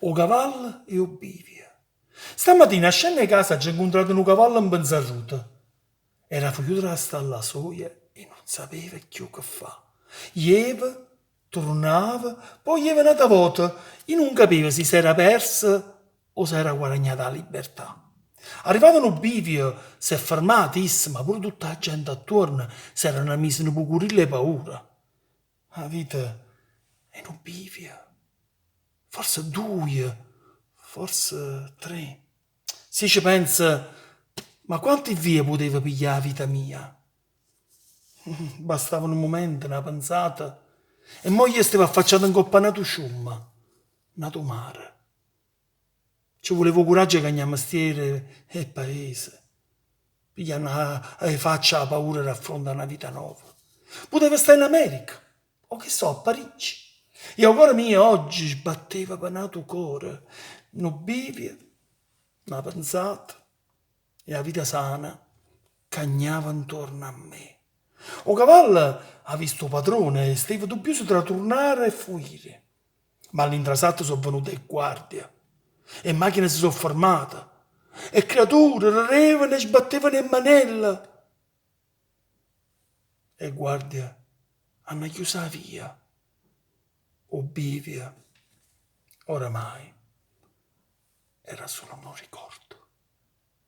O cavallo e o bivia. Stamattina scendo a casa ci ho incontrato un cavallo in pensaruta. Era figlio della stalla soia e non sapeva più che fa. Ieva, tornava, poi ieva un'altra volta e non capiva se si era persa o se era guadagnata la libertà. Arrivato un bivio, si è fermato, ma pure tutta la gente attorno si erano messi in pucurile e paura. La vita è un bivio, forse due, forse tre. Si ci pensa, ma quante vie poteva pigliare la vita mia? Bastava un momento, una pensata, e moglie stava affacciata in coppa nato sciumma, nato mare. Ci volevo coraggio che andiamo mestiere e paese. Pigliano a faccia la paura di affrontare una vita nuova. Poteva stare in America, o che so, a Parigi. E il cuore mio oggi sbatteva per nato cuore, non bivia, una pensata, e la vita sana cagnava intorno a me. O cavallo ha visto padrone e stava dubbioso tra tornare e fuggire. Ma all'intrasalto sono venute le guardie e macchine si sono fermate e creature ridevano e sbattevano in manella e guardie hanno chiuso la via. O bivia, oramai era solo un ricordo.